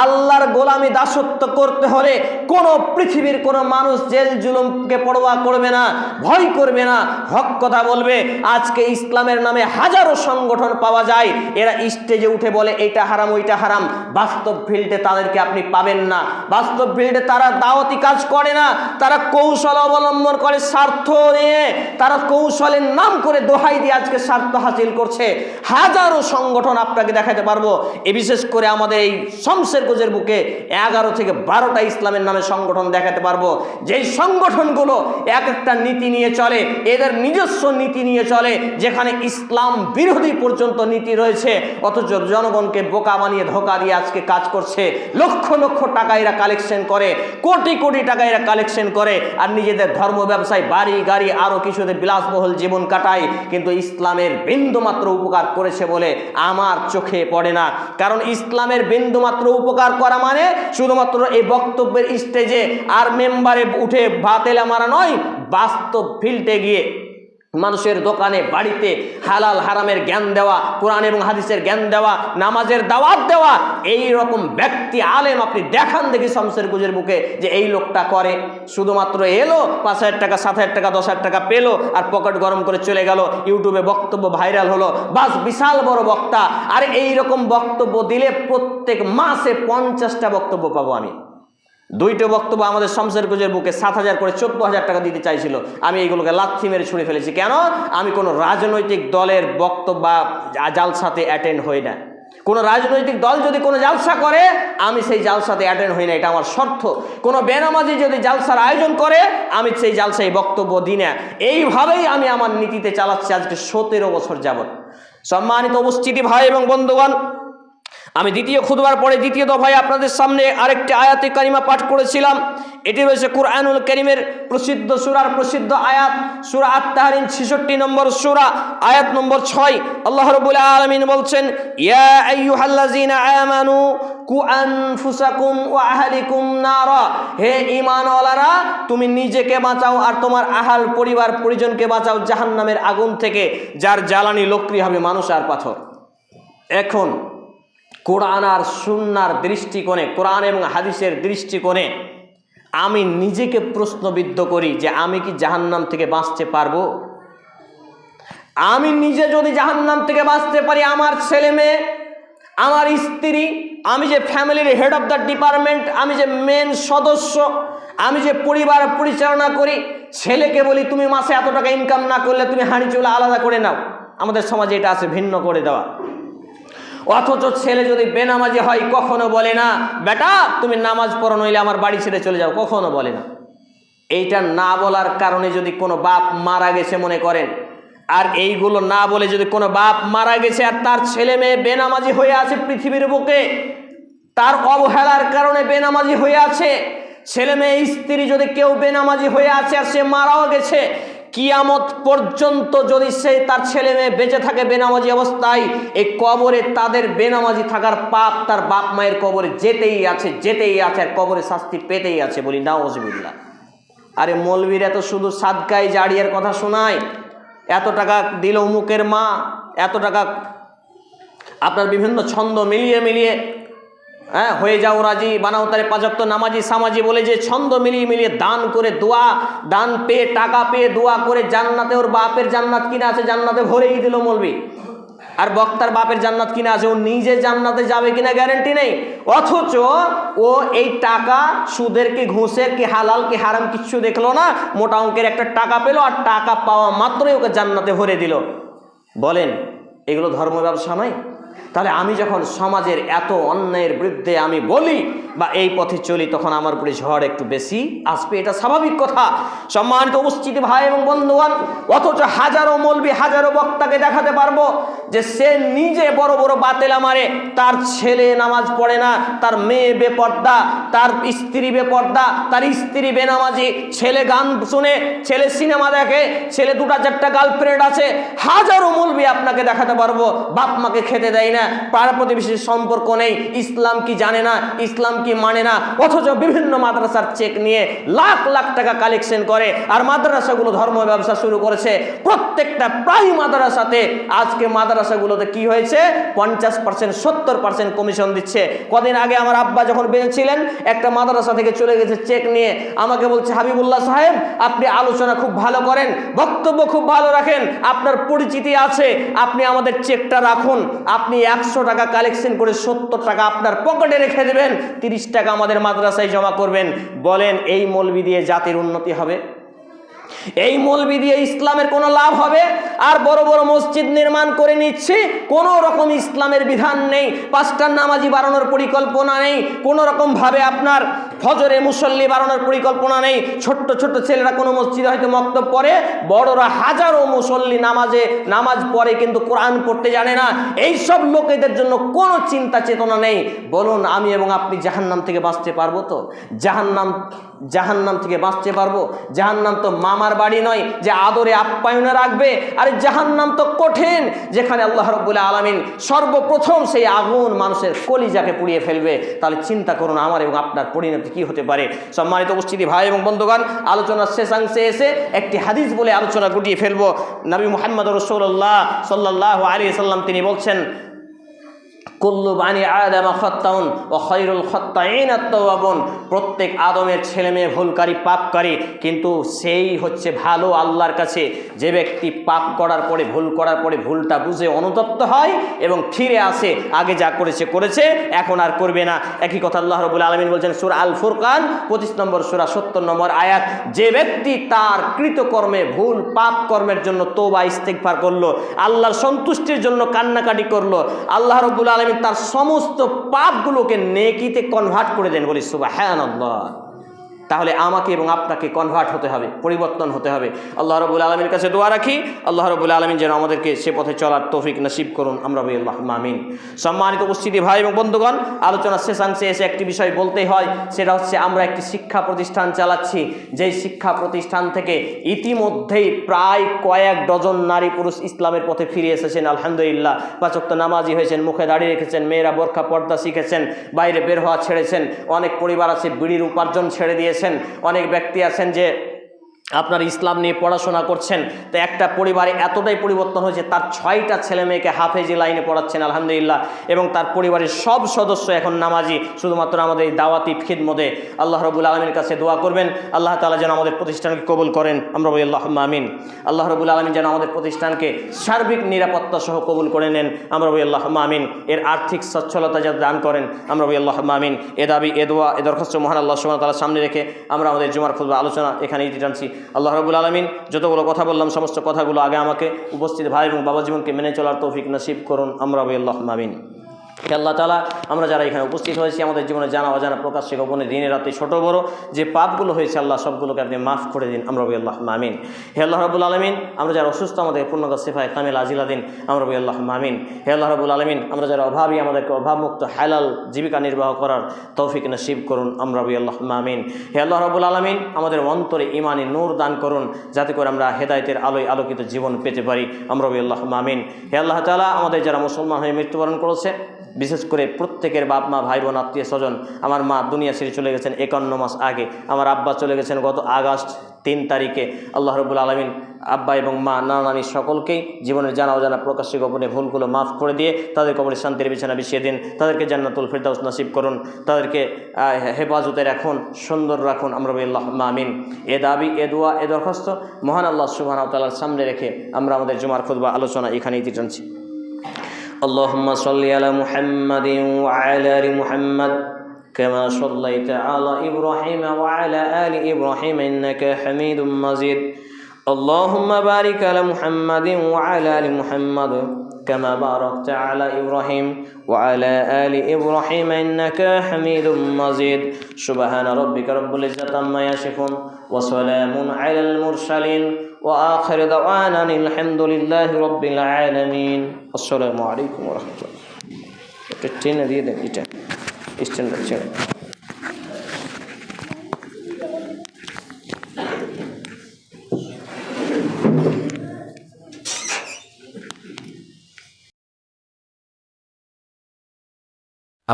A: আল্লাহর গোলামি দাসত্ব করতে হলে কোনো পৃথিবীর কোনো মানুষ জেল জুলুমকে পরোয়া করবে না, ভয় করবে না, হক কথা বলবে। আজকে ইসলামের নামে হাজারো সংগঠন পাওয়া যায়, এরা স্টেজে উঠে বলে এইটা হারাম ওইটা হারাম। বাস্তব ফিল্ডে তাদেরকে আপনি পাবেন না। বাস্তব ফিল্ডে তারা দাওয়াতি কাজ করে না, তারা কৌশল অবলম্বন করে স্বার্থ নিয়ে। তারা কৌশলের নাম করে দোহাই দিয়ে আজকে স্বার্থ হাসিল করছে। হাজারো সংগঠন আপনাকে দেখাতে পারবো। এ বিশেষ করে আমাদের এই শমশেরগঞ্জের বুকে 11 থেকে 12টা ইসলামের নামে সংগঠন দেখাতে পারবো, যেই সংগঠনগুলো এক একটা নীতি নিয়ে চলে, এদের নিজস্ব নীতি নিয়ে চলে, যেখানে ইসলাম বিরোধী পর্যন্ত নীতি রয়েছে। অথচ জনগণকে বোকা বানিয়ে ধোঁকা দিয়ে আজকে কাজ করছে। লক্ষ লক্ষ টাকা এরা কালেকশন করে, কোটি কোটি টাকা এরা কালেকশন করে, আর নিজেদের ধর্ম ব্যবসায় বাড়ি গাড়ি আরো কিছুদের বিলাসবহুল জীবন কাটায়। কিন্তু ইসলামের বিন্দুমাত্র উপকার করেছে বলে আমার চোখে পড়ে না। কারণ ইসলামের বিন্দুমাত্র উপকার করা মানে শুধুমাত্র এই বক্তব্যের স্টেজে আর মেম্বারে উঠে বাতেলা মারা নয়, বাস্তব ফিল্ডে গিয়ে মানুষের দোকানে বাড়িতে হালাল হারামের জ্ঞান দেওয়া, কোরআন এবং হাদিসের জ্ঞান দেওয়া, নামাজের দাওয়াত দেওয়া। এই রকম ব্যক্তি আলেম আপনি দেখান দেখি শমশেরগঞ্জের বুকে যে এই লোকটা করে। শুধুমাত্র এলো, 5,000 টাকা 7,000 টাকা 10,000 টাকা পেলো, আর পকেট গরম করে চলে গেল, ইউটিউবে বক্তব্য ভাইরাল হলো, বাস বিশাল বড় বক্তা। আর এই রকম বক্তব্য দিলে প্রত্যেক মাসে 50টা বক্তব্য পাবো আমি। 2টো বক্তব্য আমাদের শমশেরগঞ্জের বুকে 7,000 করে 14,000 টাকা দিতে চাইছিল। আমি এইগুলোকে লাথি মেরে ছুঁড়ে ফেলেছি। কেন? আমি কোনো রাজনৈতিক দলের বক্তব্য বা জালসাতে অ্যাটেন্ড হই না। কোনো রাজনৈতিক দল যদি কোনো জালসা করে, আমি সেই জালসাতে অ্যাটেন্ড হই না, এটা আমার শর্ত। কোনো বেনামাজি যদি জালসার আয়োজন করে, আমি সেই জালসায় বক্তব্য দিই না। এইভাবেই আমি আমার নীতিতে চালাচ্ছি আজকে 17 বছর যাবত। সম্মানিত উপস্থিতি ভাই এবং বন্ধুগণ, আমি দ্বিতীয় খুতবার পরে দ্বিতীয় দফায় আপনাদের সামনে আরেকটি আয়াতে কারিমা পাঠ করেছিলাম। এটি রয়েছে কুরআনুল কারীমের প্রসিদ্ধ সূরার প্রসিদ্ধ আয়াত, সূরা আত-তাহরিম 66 নম্বর সূরা, আয়াত নম্বর 6। আল্লাহ রাব্বুল আলামিন বলছেন, ইয়া আইয়ুহাল্লাযীনা আমানু কু আনফুসাকুম ওয়া আহলিকুম নারা। হে ঈমানওয়ালারা, তুমি নিজেকে বাঁচাও আর তোমার আহাল পরিবার পরিজনকে বাঁচাও জাহান্নামের আগুন থেকে, যার জ্বালানি লকড়ি হবে মানুষ আর পাথর। এখন কোরআন আর সুন্নাহর দৃষ্টিকোণে, কোরআন এবং হাদিসের দৃষ্টিকোণে আমি নিজেকে প্রশ্নবিদ্ধ করি যে আমি কি জাহান্নাম থেকে বাঁচতে পারবো? আমি নিজে যদি জাহান্নাম থেকে বাঁচতে পারি, আমার ছেলে মেয়ে, আমার স্ত্রী, আমি যে ফ্যামিলির হেড অফ দ্য ডিপার্টমেন্ট, আমি যে মেন সদস্য, আমি যে পরিবার পরিচালনা করি, ছেলেকে বলি তুমি মাসে এত টাকা ইনকাম না করলে তুমি হাঁড়ি চুলা আলাদা করে নাও। আমাদের সমাজে এটা আছে, ভিন্ন করে দেওয়া। অথচ ছেলে যদি বেনামাজি হয়, কখনো বলে না বেটা তুমি নামাজ পড়ো নইলে আমার বাড়ি ছেড়ে চলে যাও, কখনো বলে না। এইটা না বলার কারণে যদি কোনো বাপ মারা গেছে মনে করেন,
B: আর এইগুলো না বলে যদি কোনো বাপ মারা গেছে আর তার ছেলে মেয়ে বেনামাজি হয়ে আছে পৃথিবীর বুকে, তার অবহেলার কারণে বেনামাজি হয়ে আছে, ছেলে মেয়ে স্ত্রী যদি কেউ বেনামাজি হয়ে আছে আর সে মারাও গেছে, কিয়ামত পর্যন্ত যদি সে তার ছেলে মেয়ে বেঁচে থাকে বেনামাজি অবস্থায়, এই কবরে তাদের বেনামাজি থাকার পাপ তার বাপ মায়ের কবরে যেতেই আছে আর কবরে শাস্তি পেতেই আছে। বলি নাউজুবিল্লাহ। আরে মৌলবীরা তো শুধু সাদকায় জারিয়ার কথা শোনায়, এত টাকা দিল অমুকের মা, এত টাকা আপনার বিভিন্ন ছন্দ মিলিয়ে হয়ে যাও রাজি, বানাও তারে পাঁচ ওয়াক্ত নামাজি সামাজি বলে যে ছন্দ মিলিয়ে দান করে দোয়া, দান পেয়ে টাকা পেয়ে দোয়া করে জান্নাতে ওর বাপের জান্নাত কিনা আছে জান্নাতে ভরেই দিল মৌলবি। আর বক্তার বাপের জান্নাত কিনা আছে, ও নিজে জান্নাতে যাবে কিনা গ্যারান্টি নেই। অথচ ও এই টাকা সুদের কি ঘুষের কি হালাল কি হারাম কিচ্ছু দেখলো না, মোটা অঙ্কের একটা টাকা পেলো আর টাকা পাওয়া মাত্রই ওকে জান্নাতে ভরে দিল। বলেন এগুলো ধর্ম ব্যবসা নয়? তাহলে আমি যখন সমাজের এত অন্যায়ের বিরুদ্ধে আমি বলি বা এই পথে চলি, তখন আমার উপরে ঝড় একটু বেশি আসবে, এটা স্বাভাবিক কথা। সম্মানিত উপস্থিতি ভাই এবং বন্ধুগণ, অথচ হাজারো মৌলবি হাজারো বক্তাকে দেখাতে পারবো যে সে নিজে বড় বড় বাতেলা মারে, তার ছেলে নামাজ পড়ে না, তার মেয়ে বেপর্দা, তার স্ত্রী বেপর্দা, তার স্ত্রী বেনামাজি, ছেলে গান শুনে, ছেলে সিনেমা দেখে, ছেলে 2-4টা গার্লফ্রেন্ড আছে। হাজারো মৌলবি আপনাকে দেখাতে পারবো বাপ মাকে খেতে দেয় না, পাড়া প্রতিবেশীর সম্পর্ক নেই, ইসলাম কি জানে না, ইসলাম কি মানে না, অথচ বিভিন্ন মাদ্রাসার চেক নিয়ে লাখ লাখ টাকা কালেকশন করে। আর মাদ্রাসাগুলো ধর্ম ব্যবসা শুরু করেছে। প্রত্যেকটা প্রায় মাদ্রাসাতে আজকে মাদ্রাসাগুলোতে কি হয়েছে, 50% 70% কমিশন দিচ্ছে। কদিন আগে আমার আব্বা যখন বেঁচে ছিলেন, একটা মাদ্রাসা থেকে চলে গেছে চেক নিয়ে, আমাকে বলছে হাবিবুল্লাহ সাহেব আপনি আলোচনা খুব ভালো করেন, বক্তব্য খুব ভালো রাখেন, আপনার পরিচিতি আছে, আপনি আমাদের চেকটা রাখুন, আপনি 100 টাকা কালেকশন করে 70 টাকা আপনার পকেটে রেখে দেবেন, 30 টাকা আমাদের মাদ্রাসায় জমা করবেন। বলেন এই মৌলবি দিয়ে জাতির উন্নতি হবে? এই মৌলবি দিয়ে ইসলামের কোনো লাভ হবে? আর বড় বড় মসজিদ নির্মাণ করে নিচ্ছে, কোনো রকম ইসলামের বিধান নেই, 5টা নামাজি বাড়ানোর পরিকল্পনা নেই, কোনো রকম ভাবে আপনার ফজরে মুসল্লি বাড়ানোর পরিকল্পনা নেই। ছোট্ট ছোট্ট ছেলেরা কোনো মসজিদে হয়তো মক্তব পড়ে, বড়রা হাজারো মুসল্লি নামাজ পড়ে কিন্তু কোরআন পড়তে জানে না। এই সব লোকেদের জন্য কোনো চিন্তা চেতনা নেই। বলুন আমি এবং আপনি জাহান্নাম থেকে বাঁচতে পারবো তো? জাহান্নাম থেকে বাঁচতে পারবো? জাহান্নাম তো মামার বাড়ি নয় যে আদরে আপ্যায়নে রাখবে। আরে জাহান্নাম তো কঠিন, যেখানে আল্লাহ রাব্বুল আলামিন সর্বপ্রথম সেই আগুন মানুষের কলিজাকে পুড়িয়ে ফেলবে। তাহলে চিন্তা করুন আমার এবং আপনার পরিণতি কি হতে পারে। সম্মানিত উপস্থিতি ভাই এবং বন্ধুগণ, আলোচনার শেষাংশে এসে একটি হাদিস বলে আলোচনা গুটিয়ে ফেলবো। নবী মুহাম্মদ রাসূলুল্লাহ সাল্লাল্লাহু আলাইহি সাল্লাম তিনি বলছেন, কুল্লু বানি আদম খাত্তাউন ওয়া খায়রুল খাত্তাইন আত-তাওয়াবুন। প্রত্যেক আদমের ছেলে মেয়ে ভুলকারী পাপকারী, কিন্তু সেই হচ্ছে ভালো আল্লাহর কাছে যে ব্যক্তি পাপ করার পরে ভুল করার পরে ভুলটা বুঝে অনুতপ্ত হয় এবং ফিরে আসে, আগে যা করেছে এখন আর করবে না। একই কথা আল্লাহ রাব্বুল আলামিন বলছেন সূরা আল ফুরকান 25 নম্বর সূরা 70 নম্বর আয়াত, যে ব্যক্তি তার কৃতকর্মে ভুল পাপ কর্মের জন্য তওবা ইস্তেগফার করলো, আল্লাহর সন্তুষ্টির জন্য কান্নাকাটি করলো, আল্লাহ রাব্বুল আলামিন তার সমস্ত পাপগুলোকে নেকিতে কনভার্ট করে দেন। বলি সুবহানাল্লাহ। তাহলে আমাকে এবং আপনাকে কনভার্ট হতে হবে, পরিবর্তন হতে হবে। আল্লাহ রাব্বুল আলামিনের কাছে দোয়া রাখি, আল্লাহ রাব্বুল আলামিন যেন আমাদেরকে সে পথে চলার তৌফিক নসিব করুন। আমরা বলি আল্লাহুম্মা আমিন। সম্মানিত উপস্থিতি ভাই এবং বন্ধুগণ, আলোচনার শেষাংশে এসে একটি বিষয় বলতেই হয়, সেটা হচ্ছে আমরা একটি শিক্ষা প্রতিষ্ঠান চালাচ্ছি, যেই শিক্ষা প্রতিষ্ঠান থেকে ইতিমধ্যেই প্রায় কয়েক ডজন নারী পুরুষ ইসলামের পথে ফিরে এসেছেন আলহামদুলিল্লাহ। 5 ওয়াক্ত নামাজি হয়েছেন, মুখে দাঁড়িয়ে রেখেছেন, মেয়েরা বোরখা পর্দা শিখেছেন, বাইরে বের হওয়া ছেড়েছেন। অনেক পরিবার আছে বিড়ির উপার্জন ছেড়ে দিয়েছেন, অনেক ব্যক্তি আছেন যে আপনার ইসলাম নিয়ে পড়াশোনা করছেন। তো একটা পরিবারে এতটাই পরিবর্তন হয়েছে, তার 6টা ছেলে মেয়েকে হাফেজি লাইনে পড়াচ্ছেন আলহামদুলিল্লাহ, এবং তার পরিবারের সব সদস্য এখন নামাজি, শুধুমাত্র আমাদের এই দাওয়াতি খিদমতে। আল্লাহ রাব্বুল আলামিনের কাছে দোয়া করবেন আল্লাহ তাআলা যেন আমাদের প্রতিষ্ঠানকে কবুল করেন। আমরা বলি আল্লাহুম্মা আমিন। আল্লাহ রাব্বুল আলামিন যেন আমাদের প্রতিষ্ঠানকে সার্বিক নিরাপত্তা সহ কবুল করে নেন। আমরা বলি আল্লাহুম্মা আমিন। এর আর্থিক সচ্ছলতা যাতে দান করেন। আমরা বলি আল্লাহুম্মা আমিন। এ দাবি এ দোয়া এ দরখাস্ত মহান আল্লাহ সুবহানাহু ওয়া তাআলার সামনে রেখে আমরা আমাদের জুমার খুতবা আলোচনা এখানেই টানছি। আল্লাহ রাব্বুল আলামিন যতগুলো কথা বললাম সমস্ত কথাগুলো আগে আমাকে উপস্থিত ভাই এবং বাবা জীবনকে মেনে চলার তৌফিক নসিব করুন। আমরা বলি আল্লাহুম্মা আমিন। হে আল্লাহ তাআলা, আমরা যারা এখানে উপস্থিত হয়েছি, আমাদের জীবনে জানা অজানা প্রকাশ্যে গোপনে দিনে রাতে ছোট বড় যে পাপগুলো হয়েছে আল্লাহ সবগুলোকে আপনি মাফ করে দিন, আমরা বলি আল্লাহ আমিন। হে আল্লাহ রাব্বুল আলামিন, আমরা যারা অসুস্থ আমাদের পূর্ণাঙ্গ সিফায়ে কামিল আজিলা দিন, আমরা বলি আল্লাহ আমিন। হে আল্লাহ রাব্বুল আলামিন, আমরা যারা অভাবী আমাদেরকে অভাবমুক্ত হালাল জীবিকা নির্বাহ করার তৌফিক নসিব করুন, আমরা বলি আল্লাহ আমিন। হে আল্লাহ রাব্বুল আলামিন, আমাদের অন্তরে ঈমানি নূর দান করুন, যাতে করে আমরা হেদায়েতের আলোয় আলোকিত জীবন পেতে পারি, আমরা বলি আল্লাহ আমিন। হে আল্লাহ তাআলা, আমাদের যারা মুসলমান হয়ে মৃত্যুবরণ করেছে, বিশেষ করে প্রত্যেকের বাপ মা ভাই বোন আত্মীয় স্বজন, আমার মা দুনিয়া ছেড়ে চলে গেছেন 51 মাস আগে, আমার আব্বা চলে গেছেন গত আগস্ট 3 তারিখে। আল্লাহ রাব্বুল আলামিন আব্বা এবং মা নানা নানি সকলকেই জীবনের জানা অজানা প্রকাশ্যে গোপনে ভুলগুলো মাফ করে দিয়ে তাদের কবরে শান্তির বিছানা বিছিয়ে দিন, তাদেরকে জান্নাতুল ফিরদাউস নসিব করুন, তাদেরকে হেফাজতে রাখুন, সুন্দর রাখুন, আমরা বলি আল্লাহ আমিন। এ দাবি, এ দোয়া, এ দরখাস্ত মহান আল্লাহ সুবহানাহু ওয়া তাআলার সামনে রেখে আমরা আমাদের জুমার খুতবা আলোচনা এখানেই দিতে চাচ্ছি। اللهم صل على محمد وعلى آل محمد كما صليت على إبراهيم وعلى آل إبراهيم إنك حميد مجيد اللهم بارك على محمد وعلى آل محمد كما باركت على إبراهيم وعلى آل إبراهيم إنك حميد مجيد سبحان ربك رب العزة عما يصفون وسلام على المرسلين وآخر دعوانا الحمد لله رب العالمين السلام عليكم ورحمة الله টেনে দিয়ে দেন এটা স্ট্যান্ডার্ড ছেড়ে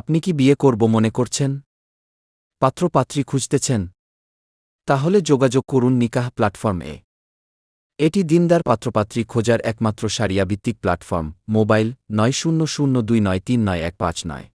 C: আপনি কি বিয়ে করব মনে করছেন? পাত্রপাত্রী খুঁজতেছেন? তাহলে যোগাযোগ করুন নিকাহ প্ল্যাটফর্মে। এটি দিনদার পাত্রপাত্রী খোঁজার একমাত্র শারিয়া ভিত্তিক প্ল্যাটফর্ম। মোবাইল 9002939159।